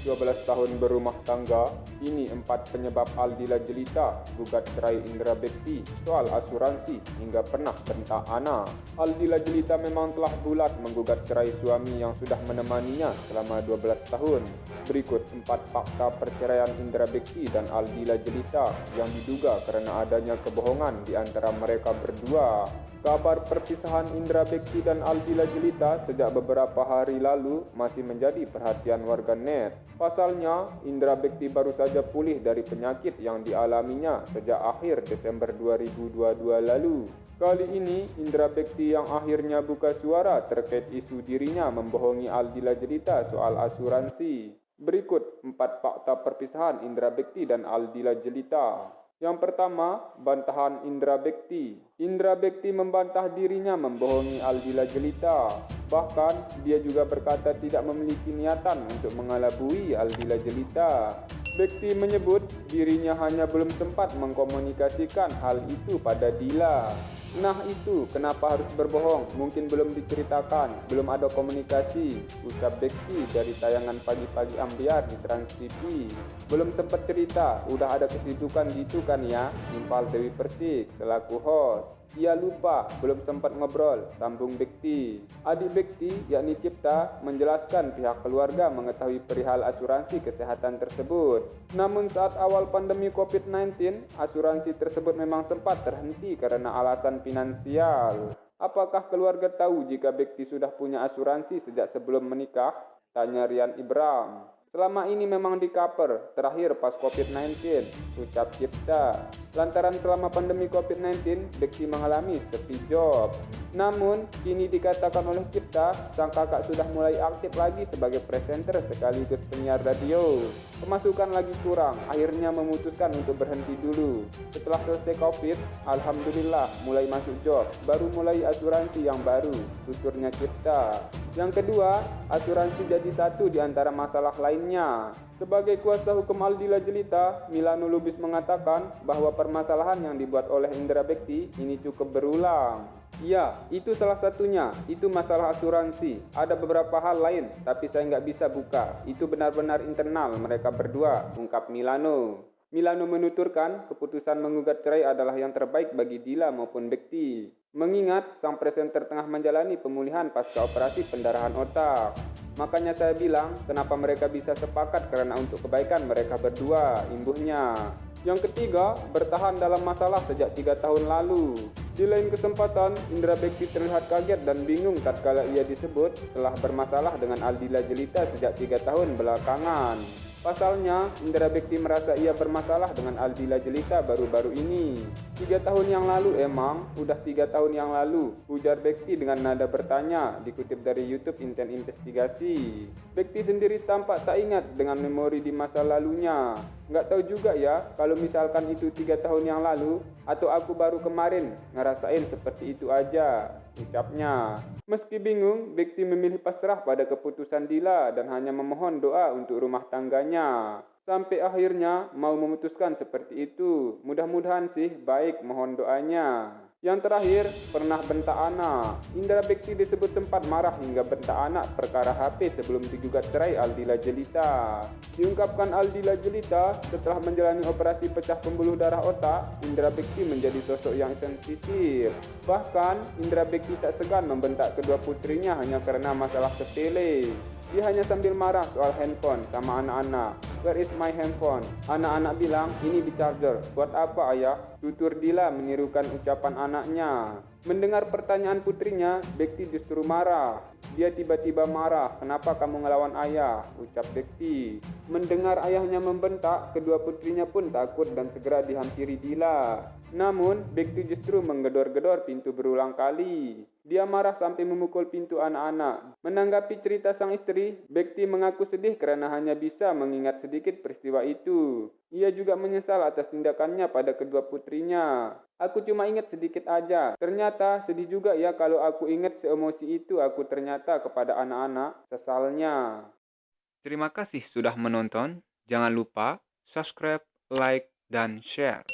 12 tahun berumah tangga, ini 4 penyebab Aldila jelita, gugat cerai Indra Bekti, soal asuransi hingga pernah bentak anak. Aldila jelita memang telah bulat menggugat cerai suami yang sudah menemaninya selama 12 tahun. Berikut 4 fakta perceraian Indra Bekti dan Aldila jelita yang diduga karena adanya kebohongan di antara mereka berdua. Kabar perpisahan Indra Bekti dan Aldila jelita sejak beberapa hari lalu masih menjadi perhatian warganet. Pasalnya, Indra Bekti baru saja pulih dari penyakit yang dialaminya sejak akhir Desember 2022 lalu. Kali ini, Indra Bekti yang akhirnya buka suara terkait isu dirinya membohongi Aldila jelita soal asuransi. Berikut 4 fakta perpisahan Indra Bekti dan Aldila jelita. Yang pertama, bantahan Indra Bekti. Indra Bekti membantah dirinya membohongi Aldila jelita. Bahkan, dia juga berkata tidak memiliki niatan untuk mengelabui Aldila jelita. Bekti menyebut dirinya hanya belum sempat mengkomunikasikan hal itu pada Dila. Nah itu, kenapa harus berbohong? Mungkin belum diceritakan, belum ada komunikasi, ucap Bekti dari tayangan Pagi-Pagi Ambiar di Trans TV. Belum sempat cerita, udah ada kesibukan gitu kan ya, Nimpal Dewi Persik selaku host. Ia lupa, belum sempat ngobrol, sambung Bekti. Adik Bekti, yakni Cipta, menjelaskan pihak keluarga mengetahui perihal asuransi kesehatan tersebut. Namun saat awal pandemi COVID-19, asuransi tersebut memang sempat terhenti karena alasan finansial. Apakah keluarga tahu jika Bekti sudah punya asuransi sejak sebelum menikah? Tanya Rian Ibram. Selama ini memang di cover, terakhir pas COVID-19, ucap Cipta. Lantaran selama pandemi COVID-19, Bekti mengalami sepi job. Namun, kini dikatakan oleh Cipta, sang kakak sudah mulai aktif lagi sebagai presenter sekaligus penyiar radio. Pemasukan lagi kurang, akhirnya memutuskan untuk berhenti dulu. Setelah selesai COVID, alhamdulillah mulai masuk job, baru mulai asuransi yang baru, tuturnya Cipta. Yang kedua, asuransi jadi satu di antara masalah lainnya. Sebagai kuasa hukum Aldila jelita, Milano Lubis mengatakan bahwa permasalahan yang dibuat oleh Indra Bekti ini cukup berulang. Ya, itu salah satunya. Itu masalah asuransi. Ada beberapa hal lain, tapi saya nggak bisa buka. Itu benar-benar internal mereka berdua, ungkap Milano. Milano menuturkan keputusan menggugat cerai adalah yang terbaik bagi Dila maupun Bekti. Mengingat sang presenter tengah menjalani pemulihan pasca operasi pendarahan otak. Makanya saya bilang, kenapa mereka bisa sepakat karena untuk kebaikan mereka berdua, imbuhnya. Yang ketiga, bertahan dalam masalah sejak 3 tahun lalu. Di lain kesempatan, Indra Bekti terlihat kaget dan bingung tatkala ia disebut telah bermasalah dengan Aldila jelita sejak 3 tahun belakangan. Pasalnya, Indra Bekti merasa ia bermasalah dengan Aldila jelita baru-baru ini. 3 tahun yang lalu emang? Udah 3 tahun yang lalu, ujar Bekti dengan nada bertanya, dikutip dari YouTube Inten Investigasi. Bekti sendiri tampak tak ingat dengan memori di masa lalunya. Nggak tahu juga ya, kalau misalkan itu 3 tahun yang lalu, atau aku baru kemarin ngerasain seperti itu aja, ucapnya. Meski bingung, Bekti memilih pasrah pada keputusan Dila dan hanya memohon doa untuk rumah tangganya. Sampai akhirnya mau memutuskan seperti itu. Mudah-mudahan sih baik, mohon doanya. Yang terakhir, pernah bentak anak. Indra Bekti disebut sempat marah hingga bentak anak perkara HP sebelum digugat cerai Aldila jelita. Diungkapkan Aldila jelita, setelah menjalani operasi pecah pembuluh darah otak, Indra Bekti menjadi sosok yang sensitif. Bahkan, Indra Bekti tak segan membentak kedua putrinya hanya karena masalah sepele. Dia hanya sambil marah soal handphone sama anak-anak. Where is my handphone? Anak-anak bilang, ini di charger. Buat apa ayah? Tutur Dila menirukan ucapan anaknya. Mendengar pertanyaan putrinya, Bekti justru marah. Dia tiba-tiba marah, kenapa kamu ngelawan ayah? Ucap Bekti. Mendengar ayahnya membentak, kedua putrinya pun takut dan segera dihampiri Dila. Namun, Bekti justru menggedor-gedor pintu berulang kali. Dia marah sampai memukul pintu anak-anak. Menanggapi cerita sang istri, Bekti mengaku sedih karena hanya bisa mengingat sedikit peristiwa itu. Ia juga menyesal atas tindakannya pada kedua putrinya. Aku cuma ingat sedikit aja. Ternyata sedih juga ya kalau aku ingat seemosi itu aku ternyata kepada anak-anak, sesalnya. Terima kasih sudah menonton. Jangan lupa subscribe, like, dan share.